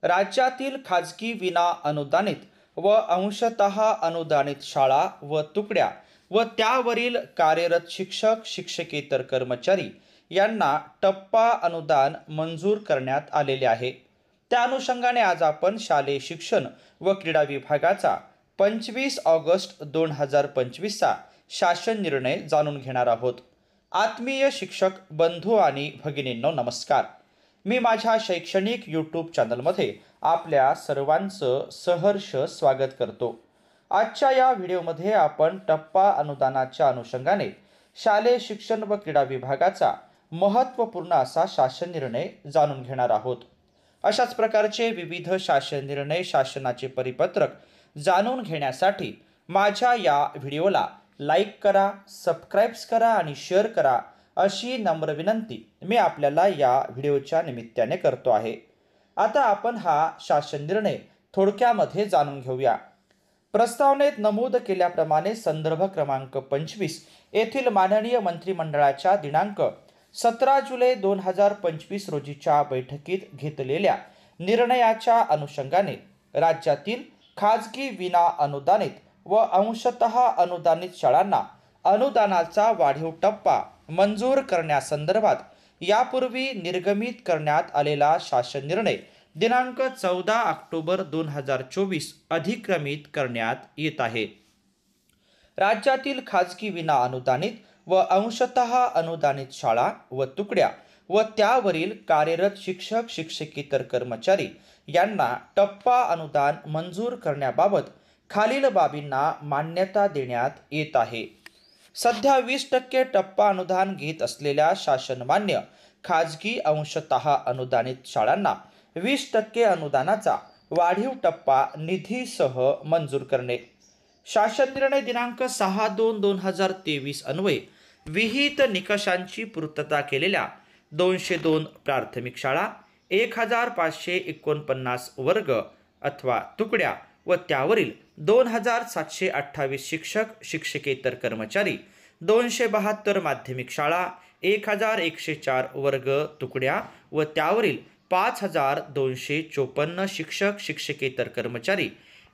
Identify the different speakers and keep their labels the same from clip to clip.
Speaker 1: राज्यातील खाजगी विना अनुदानित व अंशतः अनुदानित शाळा व तुकड्या व त्यावरील कार्यरत शिक्षक शिक्षकेतर कर्मचारी यांना टप्पा अनुदान मंजूर करण्यात आलेले आहे। त्या अनुषंगाने आज आपण शालेय शिक्षण व क्रीडा विभागाचा 25 ऑगस्ट 2025 चा शासन निर्णय जाणून घेणार आहोत। आत्मीय शिक्षक बंधू आणि भगिनींनो, नमस्कार। मी माझ्या शैक्षणिक यूट्यूब चॅनलमध्ये आपल्या सर्वांचं सहर्ष स्वागत करतो। आजच्या या व्हिडिओमध्ये आपण टप्पा अनुदानाच्या अनुषंगाने शालेय शिक्षण व क्रीडा विभागाचा महत्त्वपूर्ण असा शासन निर्णय जाणून घेणार आहोत। अशाच प्रकारचे विविध शासन निर्णय, शासनाचे परिपत्रक जाणून घेण्यासाठी माझ्या या व्हिडिओला लाईक करा, सबस्क्राईब करा आणि शेअर करा अशी नम्र विनंती मी आपल्याला या व्हिडिओच्या निमित्ताने करतो आहे। आता आपण हा शासन निर्णय थोडक्यामध्ये जाणून घेऊया। प्रस्तावनेत नमूद केल्याप्रमाणे संदर्भ क्रमांक 25 येथील माननीय मंत्रिमंडळाच्या दिनांक 17 जुलै 2025 रोजीच्या बैठकीत घेतलेल्या निर्णयाच्या अनुषंगाने राज्यातील खाजगी विना अनुदानित व अंशतः अनुदानित शाळांना अनुदानाचा वाढीव टप्पा मंजूर करण्यासंदर्भात यापूर्वी निर्गमित करण्यात आलेला शासन निर्णय दिनांक 14 ऑक्टोबर 2024 अधिक्रमित करण्यात येत आहे। राज्यातील खाजगी विना अनुदानित व अंशतः अनुदानित शाळा व तुकड्या व त्यावरील कार्यरत शिक्षक शिक्षकेतर कर्मचारी यांना टप्पा अनुदान मंजूर करण्याबाबत खालील बाबींना मान्यता देण्यात येत आहे। सध्या 20% टप्पा अनुदान घेत असलेल्या शासनमान्य खाजगी अंशतः अनुदानित शाळांना 20% अनुदानाचा वाढीव टप्पा निधीसह मंजूर करणे। शासन निर्णय दिनांक 6/2/2023 अन्वये विहित निकषांची पूर्तता केलेल्या 202 प्राथमिक शाळा, 1549 वर्ग अथवा तुकड्या व त्यावरील 2728 शिक्षक शिक्षकेतर कर्मचारी, 272 माध्यमिक शाळा, 1104 वर्ग तुकड्या व त्यावरील 5254 शिक्षक शिक्षकेतर कर्मचारी,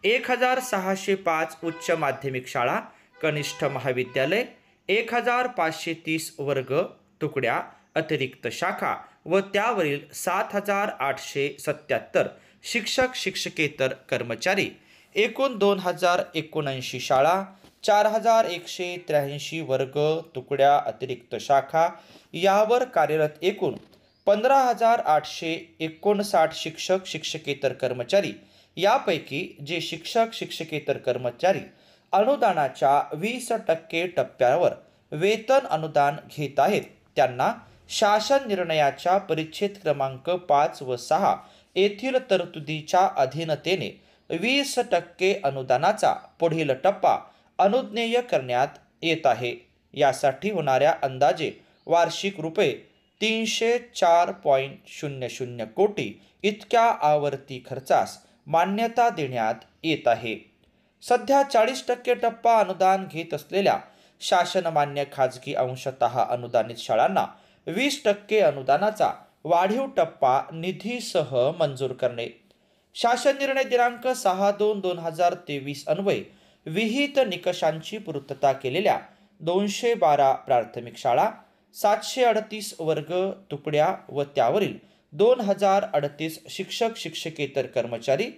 Speaker 1: 1605 उच्च माध्यमिक शाळा कनिष्ठ महाविद्यालय, 1530 वर्ग तुकड्या अतिरिक्त शाखा व त्यावरील 7877 शिक्षक शिक्षकेतर कर्मचारी, एकूण 2079 शाळा, 4183 वर्ग तुकड्या अतिरिक्त शाखा यावर कार्यरत एकूण 15859 शिक्षक शिक्षकेतर कर्मचारी, यापैकी जे शिक्षक शिक्षकेतर कर्मचारी अनुदानाच्या 20% टप्प्यावर वेतन अनुदान घेत आहेत त्यांना शासन निर्णयाच्या परिच्छेद क्रमांक 5 व 6 येथील तरतुदीच्या अधीनतेने 20% अनुदानाचा पुढील टप्पा अनुज्ञेय करण्यात येत आहे। यासाठी होणाऱ्या अंदाजे वार्षिक रुपये 304.00 कोटी इतक्या आवर्ती खर्चास मान्यता देण्यात येत आहे। सध्या 40% टप्पा अनुदान घेत असलेल्या शासनमान्य खाजगी अंशतः अनुदानित शाळांना 20% अनुदानाचा वाढीव टप्पा निधीसह मंजूर करणे। शासन निर्णय दिनांक 6/2/2023 अन्वये विहित निकषांची पूर्तता केलेल्या 212 प्राथमिक शाळा, 738 वर्ग तुकड्या व त्यावरील 2038 शिक्षक शिक्षकेतर कर्मचारी,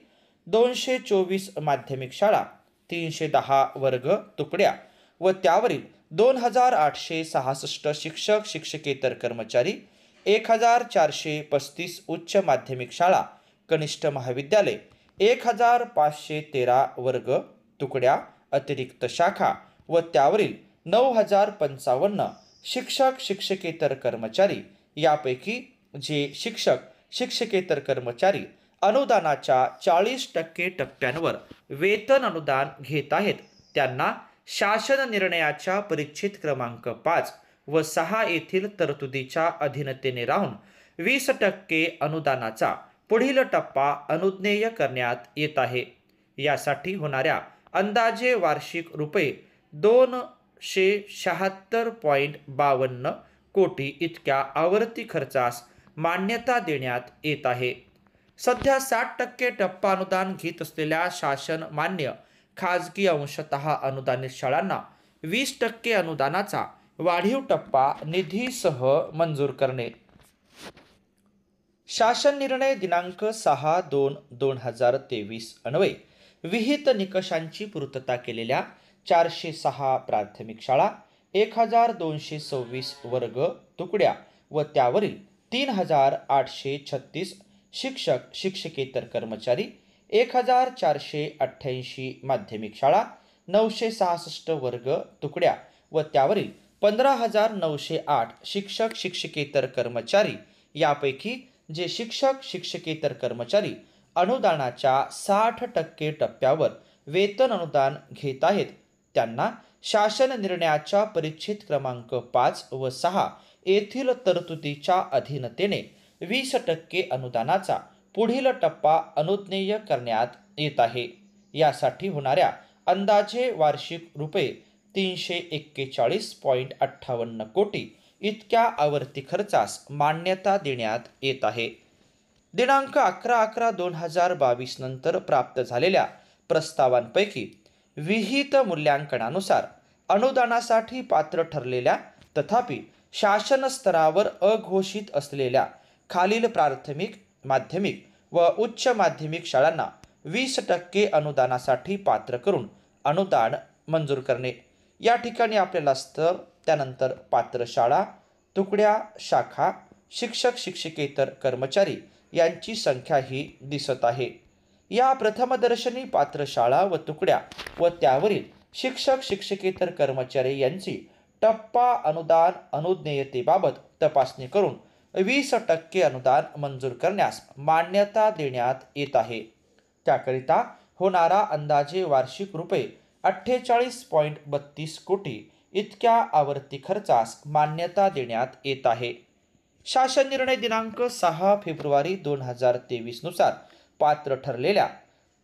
Speaker 1: 224 माध्यमिक शाळा, 310 वर्ग तुकड्या व त्यावरील 2866 शिक्षक शिक्षकेतर कर्मचारी, 1435 उच्च माध्यमिक शाळा कनिष्ठ महाविद्यालय, 1513 वर्ग तुकड्या अतिरिक्त शाखा व त्यावरील 9055 शिक्षक शिक्षकेतर कर्मचारी, यापैकी जे शिक्षक शिक्षकेतर कर्मचारी अनुदानाच्या 40% टप्प्यांवर वेतन अनुदान घेत आहेत त्यांना शासन निर्णयाच्या परिच्छेद क्रमांक 5 व 6 येथील तरतुदीच्या अधीनतेने राहून 20% अनुदानाचा पुढील टप्पा अनुज्ञेय करण्यात येत आहे। यासाठी होणाऱ्या अंदाजे वार्षिक रुपये 276.52 कोटी इतक्या आवर्ती खर्चास मान्यता देण्यात येत आहे। सध्या 60% टप्पा अनुदान घेत असलेल्या शासन मान्य खाजगी अंशतः अनुदानित शाळांना 20% अनुदानाचा वाढीव टप्पा निधीसह मंजूर करणे. शासन निर्णय दिनांक 6/2/2023 अन्वये विहित निकषांची पूर्तता केलेल्या 406 प्राथमिक शाळा, 1226 वर्ग तुकड्या व त्यावरील 3836 शिक्षक शिक्षकेतर कर्मचारी, 1488 माध्यमिक शाळा, 966 वर्ग तुकड्या व त्यावरील 15908 शिक्षक शिक्षकेतर कर्मचारी यापैकी जे शिक्षक शिक्षकेतर कर्मचारी अनुदानाच्या 60% टप्प्यावर वेतन अनुदान घेत आहेत त्यांना शासन निर्णयाच्या परिच्छेद क्रमांक 5 व 6 येथील तरतुदीच्या अधीनतेने 20% अनुदानाचा पुढील टप्पा अनुज्ञेय करण्यात येत आहे. यासाठी होणाऱ्या अंदाजे वार्षिक रुपये 341.58 कोटी इतक्या आवर्ती खर्चास मान्यता देण्यात येत आहे. दिनांक 11/11/2022 नंतर प्राप्त झालेल्या प्रस्तावांपैकी विहित मूल्यांकनानुसार अनुदानासाठी पात्र ठरलेल्या तथापि शासन स्तरावर अघोषित असलेल्या खालील प्राथमिक, माध्यमिक व उच्च माध्यमिक शाळांना 20% अनुदानासाठी पात्र करून अनुदान मंजूर करणे. या ठिकाणी आपल्याला स्तर, त्यानंतर पात्र शाळा, तुकड्या, शाखा, शिक्षक शिक्षकेतर कर्मचारी यांची संख्याही दिसत आहे. या प्रथमदर्शनी पात्र शाळा व तुकड्या व त्यावरील शिक्षक शिक्षकेतर कर्मचारी यांची टप्पा अनुदान अनुज्ञेयतेबाबत तपासणी करून 20% अनुदान मंजूर करण्यास मान्यता देण्यात येत आहे. त्याकरिता होणारा अंदाजे वार्षिक रुपये 48.32 कोटी इतक्या आवर्ती खर्चास मान्यता देण्यात येत आहे. शासन निर्णय दिनांक 6 फेब्रुवारी 2023 नुसार पात्र ठरलेल्या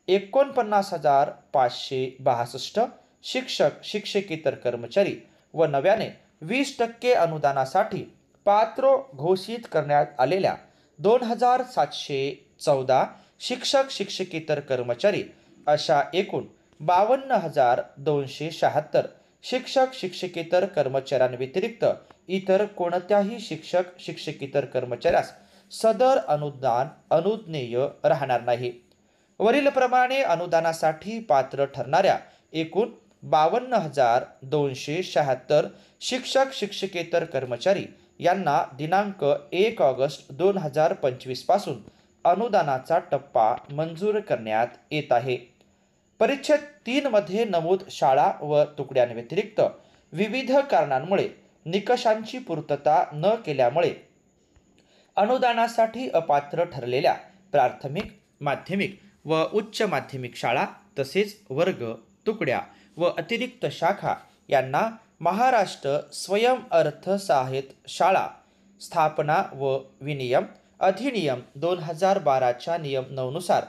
Speaker 1: 49,562 शिक्षक शिक्षकेतर कर्मचारी व नव्याने 20% अनुदानासाठी पात्र घोषित करण्यात आलेल्या 2,714 शिक्षक शिक्षकेतर कर्मचारी अशा एकूण 52,276 शिक्षक शिक्षकेतर कर्मचाऱ्यांव्यतिरिक्त इतर कोणत्याही शिक्षक शिक्षकेतर कर्मचाऱ्यास सदर अनुदान अनुज्ञेय राहणार नाही. वरील प्रमाणे अनुदानासाठी पात्र ठरणाऱ्या एकूण 52,276 शिक्षक शिक्षकेतर कर्मचारी यांना दिनांक 1 ऑगस्ट 2025 पासून अनुदानाचा टप्पा मंजूर करण्यात येत आहे. परिच्छेद 3 मध्ये नमूद शाळा व तुकड्यांव्यतिरिक्त विविध कारणांमुळे निकषांची पूर्तता न केल्यामुळे अनुदानासाठी अपात्र ठरलेल्या प्राथमिक, माध्यमिक व उच्च माध्यमिक शाळा तसेच वर्ग, तुकड्या व अतिरिक्त शाखा यांना महाराष्ट्र स्वयंअर्थसहाय्यित शाळा स्थापना व विनियम अधिनियम 2012 च्या नियम 9 नुसार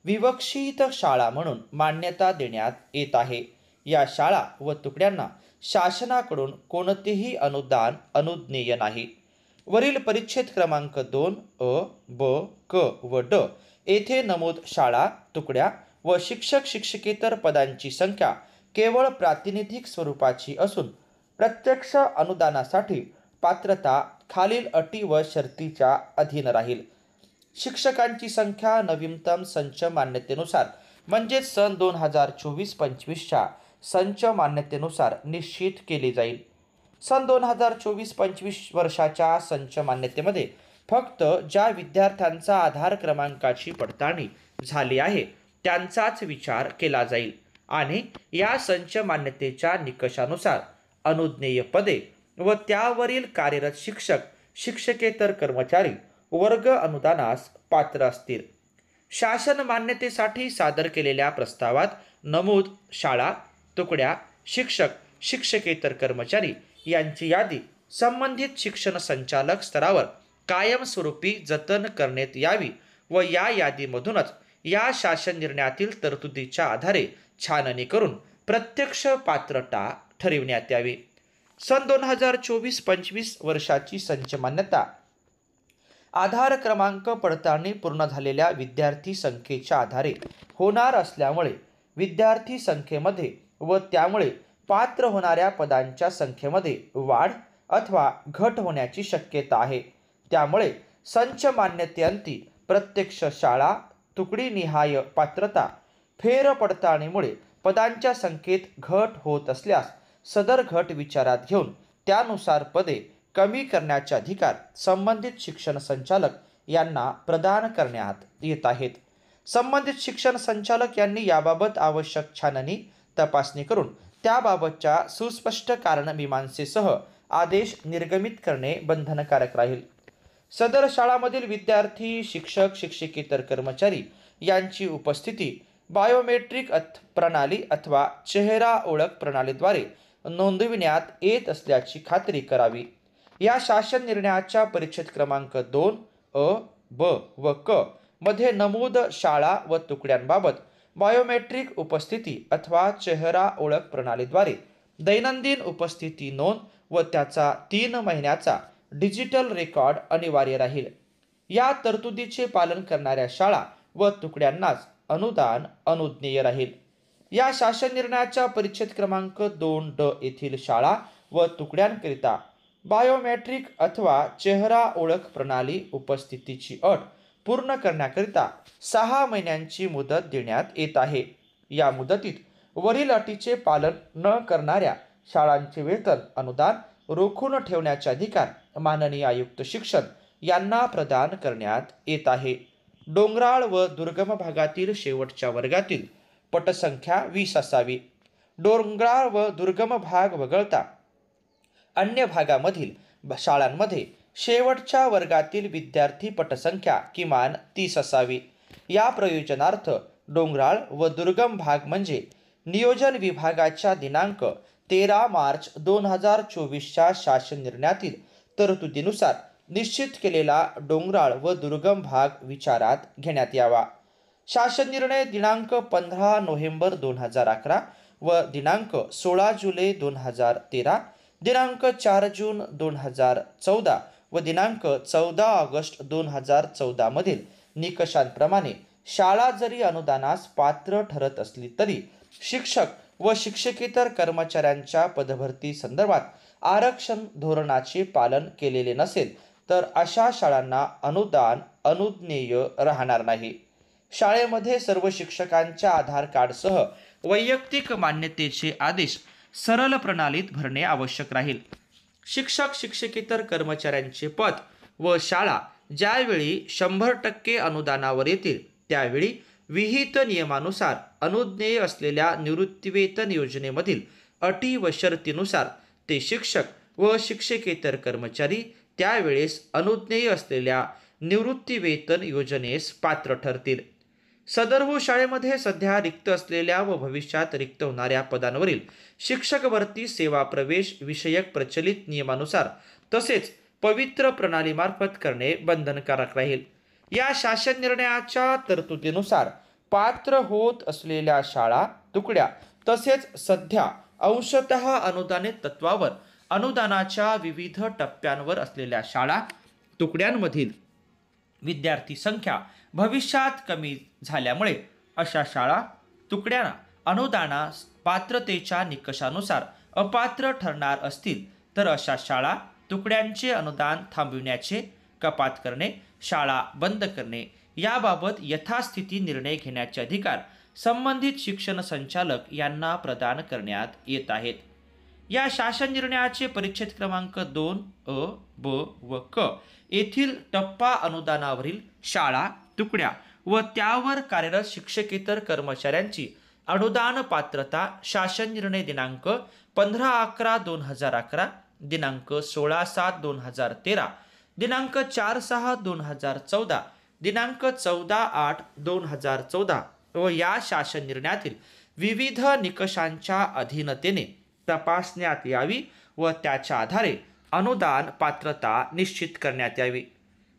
Speaker 1: विवक्षित शाळा म्हणून मान्यता देण्यात येत आहे. या शाळा व तुकड्यांना शासनाकडून कोणतेही अनुदान अनुज्ञेय नाही. वरील परिच्छेद क्रमांक 2 अ, ब, क व ड येथे नमूद शाळा, तुकड्या व शिक्षक शिक्षकेतर पदांची संख्या केवळ प्रातिनिधिक स्वरूपाची असून प्रत्यक्ष अनुदानासाठी पात्रता खालील अटी व शर्तीच्या अधीन राहील. शिक्षकांची संख्या नवीनतम संच मान्यतेनुसार म्हणजे सन 2024-25च्या संच मान्यतेनुसार निश्चित केली जाईल. सन 2024-25 वर्षाच्या संच मान्यतेमध्ये फक्त ज्या विद्यार्थ्यांचा आधार क्रमांकाची पडताळणी झाली आहे त्यांचाच विचार केला जाईल आणि या संच मान्यतेच्या निकषानुसार अनुज्ञेय पदे व त्यावरील कार्यरत शिक्षक शिक्षकेतर कर्मचारी वर्ग अनुदानास पात्र असतील. शासन मान्यतेसाठी सादर केलेल्या प्रस्तावात नमूद शाळा, तुकड्या, शिक्षक शिक्षकेतर कर्मचारी यांची यादी संबंधित शिक्षण संचालक स्तरावर कायमस्वरूपी जतन करण्यात यावी व या यादीमधूनच या शासन निर्णयातील तरतुदीच्या आधारे छाननी करून प्रत्यक्ष पात्रता ठरविण्यात यावी. सन 2024-25 वर्षाची संच मान्यता आधार क्रमांक पडताळणी पूर्ण झालेल्या विद्यार्थी संख्येच्या आधारे होणार असल्यामुळे विद्यार्थी संख्येमध्ये व त्यामुळे पात्र होणाऱ्या पदांच्या संख्येमध्ये वाढ अथवा घट होण्याची शक्यता आहे. त्यामुळे संच मान्यतेअंती प्रत्यक्ष शाळा तुकडीनिहाय पात्रता फेरपडताळणीमुळे पदांच्या संख्येत घट होत असल्यास सदर घट विचारात घेऊन त्यानुसार पदे कमी करण्याचे अधिकार संबंधित शिक्षण संचालक यांना प्रदान करण्यात येत आहेत. संबंधित शिक्षण संचालक यांनी याबाबत आवश्यक छाननी तपासणी करून त्याबाबतच्या सुस्पष्ट कारणमीमांसेसह आदेश निर्गमित करणे बंधनकारक राहील. सदर शाळांमधील विद्यार्थी, शिक्षक, शिक्षकेतर कर्मचारी यांची उपस्थिती बायोमेट्रिक प्रणाली अथवा चेहरा ओळख प्रणालीद्वारे नोंदविण्यात येत असल्याची खात्री करावी. या शासन निर्णयाच्या परिच्छेद क्रमांक 2 अ, ब व क मध्ये नमूद शाळा व तुकड्यांबाबत बायोमेट्रिक उपस्थिती अथवा चेहरा ओळख प्रणालीद्वारे दैनंदिन उपस्थिती नोंद व त्याचा 3 महिन्याचा डिजिटल रेकॉर्ड अनिवार्य राहील. या तरतुदीचे पालन करणाऱ्या शाळा व तुकड्यांनाच अनुदान अनुज्ञेय राहील. या शासन निर्णयाच्या परिच्छेद क्रमांक 2 ड येथील शाळा व तुकड्यांकरिता बायोमेट्रिक अथवा चेहरा ओळख प्रणाली उपस्थितीची अट पूर्ण करण्याकरिता 6 महिन्यांची मुदत देण्यात येत आहे. या मुदतीत वरील अटीचे पालन न करणाऱ्या शाळांचे वेतन अनुदान रोखून ठेवण्याचे अधिकार माननीय आयुक्त शिक्षण यांना प्रदान करण्यात येत आहे. डोंगराळ व दुर्गम भागातील शेवटच्या वर्गातील पटसंख्या 20 असावी. डोंगराळ व दुर्गम भाग वगळता अन्य भागामधील शाळांमध्ये शेवटच्या वर्गातील विद्यार्थी पटसंख्या किमान 30 असावी. या प्रयोजनार्थ डोंगराळ व दुर्गम भाग म्हणजे नियोजन विभागाच्या दिनांक 13 मार्च 2024च्या शासन निर्णयातील तरतुदीनुसार निश्चित केलेला डोंगराळ व दुर्गम भाग विचारात घेण्यात यावा. शासन निर्णय दिनांक 15 नोव्हेंबर 2011 व दिनांक 16 जुलै 2013, दिनांक 4 जून 2014 व दिनांक 14 ऑगस्ट 2014 मधील निकषांप्रमाणे शाळा जरी अनुदानास पात्र ठरत असली तरी शिक्षक व शिक्षकेतर कर्मचाऱ्यांच्या पदभरती संदर्भात आरक्षण धोरणाचे पालन केलेले नसेल तर अशा शाळांना अनुदान अनुज्ञेय राहणार नाही. शाळेमध्ये सर्व शिक्षकांच्या आधार कार्डसह वैयक्तिक मान्यतेचे आदेश सरळ प्रणालीत भरणे आवश्यक राहील. शिक्षक शिक्षकेतर कर्मचाऱ्यांचे पद व शाळा ज्यावेळी 100% अनुदानावर येतील त्यावेळी विहित नियमानुसार अनुज्ञेय असलेल्या निवृत्तीवेतन योजनेमधील अटी व शर्तीनुसार ते शिक्षक व शिक्षकेतर कर्मचारी त्यावेळेस अनुज्ञेय असलेल्या निवृत्तीवेतन योजनेस पात्र ठरतील. सदरहू शाळेमध्ये सध्या रिक्त असलेल्या व भविष्यात रिक्त होणाऱ्या पदांवरील शिक्षक भरती सेवा प्रवेश विषयक प्रचलित नियमानुसार तसेच पवित्र प्रणालीमार्फत करणे बंधनकारक राहील. या शासन निर्णयाच्या तरतुदीनुसार पात्र होत असलेल्या शाळा तुकड्या तसेच सध्या अंशतः अनुदानित तत्वावर अनुदानाच्या विविध टप्प्यांवर असलेल्या शाळा तुकड्यांमधील विद्यार्थी संख्या भविष्यात कमी झाल्यामुळे अशा शाळा तुकड्यांना अनुदानास पात्रतेच्या निकषानुसार अपात्र ठरणार असतील तर अशा शाळा तुकड्यांचे अनुदान थांबविण्याचे, कपात करणे, शाळा बंद करणे याबाबत यथास्थिती निर्णय घेण्याचे अधिकार संबंधित शिक्षण संचालक यांना प्रदान करण्यात येत आहेत. या शासन निर्णयाचे परिच्छेद क्रमांक 2 अ, ब व क येथील टप्पा अनुदानावरील शाळा तुकड्या व त्यावर कार्यरत शिक्षकेतर कर्मचाऱ्यांची अनुदान पात्रता शासन निर्णय दिनांक 15/11/2011, दिनांक 16/7/2013, दिनांक 4/6/2014, दिनांक 14/8/2014 व या शासन निर्णयातील विविध निकषांच्या अधीनतेने तपासण्यात यावी व त्याच्या आधारे अनुदान पात्रता निश्चित करण्यात यावी.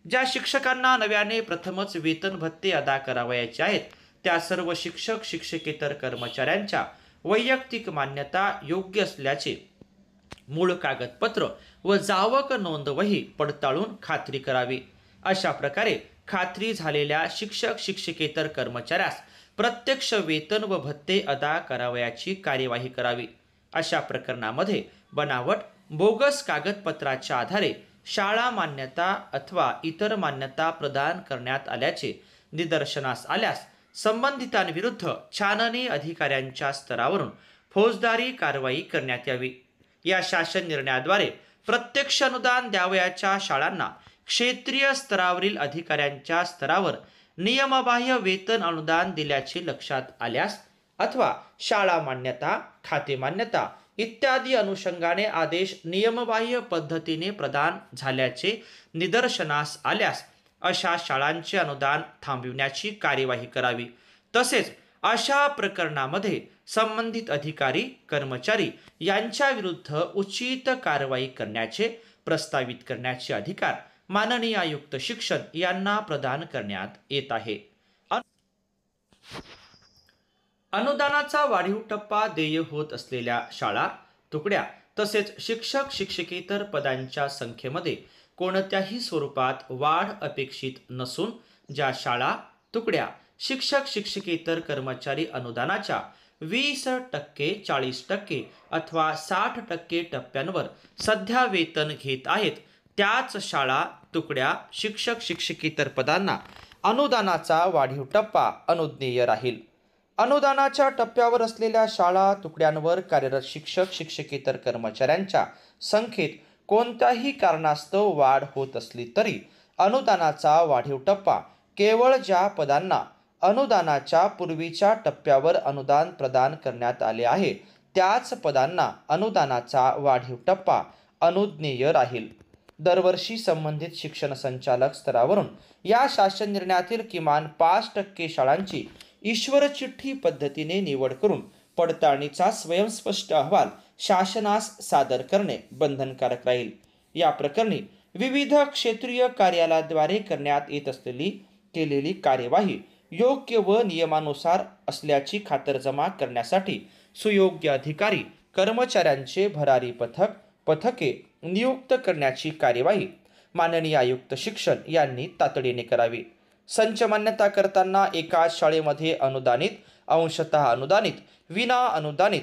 Speaker 1: ज्या शिक्षकांना नव्याने प्रथमच वेतन भत्ते अदा करावयाचे आहेत त्या सर्व शिक्षक शिक्षकेतर कर्मचाऱ्यांच्या वैयक्तिक मान्यता योग्य असल्याचे मूळ कागदपत्र व जावक नोंद वही पडताळून खात्री करावी. अशा प्रकारे खात्री झालेल्या शिक्षक शिक्षकेतर कर्मचाऱ्यास प्रत्यक्ष वेतन व भत्ते अदा करावयाची कार्यवाही करावी. अशा प्रकरणामध्ये बनावट बोगस कागदपत्राच्या आधारे शाळा मान्यता अथवा इतर मान्यता प्रदान करण्यात आल्याचे निदर्शनास आल्यास संबंधितांविरुद्ध छाननी अधिकाऱ्यांच्या स्तरावरून फौजदारी कारवाई करण्यात यावी. या शासन निर्णयाद्वारे प्रत्यक्ष अनुदान द्यावयाच्या शाळांना क्षेत्रीय स्तरावरील अधिकाऱ्यांच्या स्तरावर नियमबाह्य वेतन अनुदान दिल्याचे लक्षात आल्यास अथवा शाळा मान्यता, खाते मान्यता इत्यादी अनुषंगाने आदेश नियमबाह्य पद्धतीने प्रदान झाल्याचे निदर्शनास आल्यास अशा शाळांचे अनुदान थांबविण्याची कार्यवाही करावी. तसेच अशा प्रकरणामध्ये संबंधित अधिकारी, कर्मचारी यांच्या विरुद्ध उचित कारवाई करण्याचे प्रस्तावित करण्याचे अधिकार माननीय आयुक्त शिक्षण यांना प्रदान करण्यात येत आहे. अनुदानाचा वाढीव टप्पा देय होत असलेल्या शाळा, तुकड्या तसेच शिक्षक शिक्षकेतर पदांच्या संख्येमध्ये कोणत्याही स्वरूपात वाढ अपेक्षित नसून ज्या शाळा, तुकड्या, शिक्षक शिक्षकेतर कर्मचारी अनुदानाच्या 20%, 40% अथवा 60% टप्प्यांवर सध्या वेतन घेत आहेत त्याच शाळा, तुकड्या, शिक्षक शिक्षकेतर पदांना अनुदानाचा वाढीव टप्पा अनुज्ञेय राहील. अनुदानाच्या टप्प्यावर असलेल्या शाळा, तुकड्यांवर कार्यरत शिक्षक शिक्षकेतर कर्मचाऱ्यांच्या संख्येत कोणत्याही कारणास्तव वाढ होत असली तरी अनुदानाचा वाढीव टप्पा केवळ ज्या पदांना अनुदानाच्या पूर्वीच्या टप्प्यावर अनुदान प्रदान करण्यात आले आहे त्याच पदांना अनुदानाचा वाढीव टप्पा अनुज्ञेय राहील. दरवर्षी संबंधित शिक्षण संचालक स्तरावरून या शासन निर्णयातील किमान 5% शाळांची ईश्वर चिठ्ठी पद्धतीने निवड करून पडताळणीचा स्वयंस्पष्ट अहवाल शासनास सादर करणे बंधनकारक राहील. या प्रकरणी विविध क्षेत्रीय कार्यालयाद्वारे करण्यात येत असलेली केलेली कार्यवाही योग्य व नियमानुसार असल्याची खातरजमा करण्यासाठी सुयोग्य अधिकारी, कर्मचाऱ्यांचे भरारी पथके नियुक्त करण्याची कार्यवाही माननीय आयुक्त शिक्षण यांनी तातडीने करावी. संच मान्यता करताना एकाच शाळेमध्ये अनुदानित, अंशतः अनुदानित, विना अनुदानित,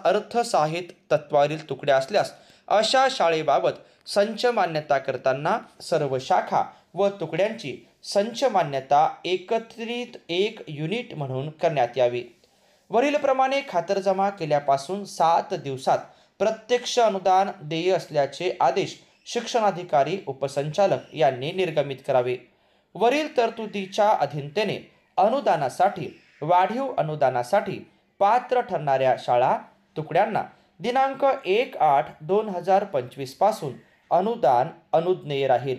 Speaker 1: अर्थसहाय्यित तत्वावरील तुकड्या असल्यास अशा शाळेबाबत संच मान्यता करताना सर्व शाखा व तुकड्यांची संच मान्यता एकत्रित एक युनिट म्हणून करण्यात यावी. वरीलप्रमाणे खातरजमा केल्यापासून 7 दिवसात प्रत्यक्ष अनुदान देय असल्याचे आदेश शिक्षणाधिकारी, उपसंचालक यांनी निर्गमित करावे. वरील तरतुदीच्या अधीनतेने अनुदानासाठी, वाढीव अनुदानासाठी पात्र ठरणाऱ्या शाळा, तुकड्यांना दिनांक 1/8/2025 पासून अनुदान अनुज्ञेय राहील.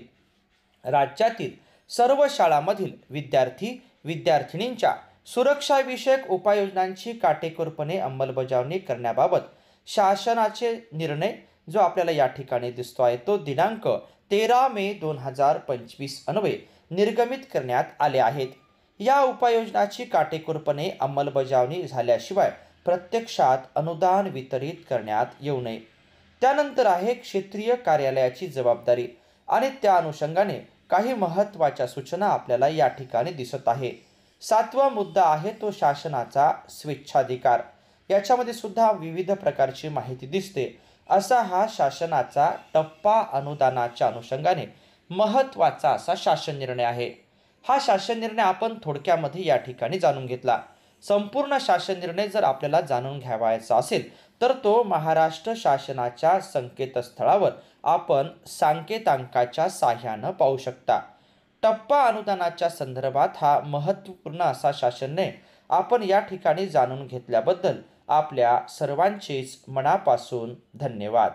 Speaker 1: राज्यातील सर्व शाळांमधील विद्यार्थी विद्यार्थिनींच्या सुरक्षाविषयक उपाययोजनांची काटेकोरपणे अंमलबजावणी करण्याबाबत शासनाचे निर्णय जो आपल्याला या ठिकाणी दिसतो आहे तो दिनांक 13 मे 2025 अन्वये निर्गमित करण्यात आले आहेत. या उपाययोजनाची काटेकोरपणे अंमलबजावणी झाल्याशिवाय प्रत्यक्षात अनुदान वितरित करण्यात येऊ नये. त्यानंतर आहे क्षेत्रीय कार्यालयाची जबाबदारी आणि त्या अनुषंगाने काही महत्त्वाच्या सूचना आपल्याला या ठिकाणी दिसत आहे. 7वा मुद्दा आहे तो शासनाचा स्वेच्छाधिकार. याच्यामध्ये सुद्धा विविध प्रकारची माहिती दिसते. असा हा शासनाचा टप्पा अनुदानाच्या अनुषंगाने महत्त्वाचा असा शासन निर्णय आहे. हा शासन निर्णय आपण थोडक्यामध्ये या ठिकाणी जाणून घेतला. संपूर्ण शासन निर्णय जर आपल्याला जाणून घ्यावायचा असेल तर तो महाराष्ट्र शासनाच्या संकेतस्थळावर आपण सांकेतांकाच्या साहाय्याने पाहू शकता. टप्पा अनुदानाच्या संदर्भात हा महत्त्वपूर्ण असा शासन निर्णय आपण या ठिकाणी जाणून घेतल्याबद्दल आपल्या सर्वांचेच मनापासून धन्यवाद.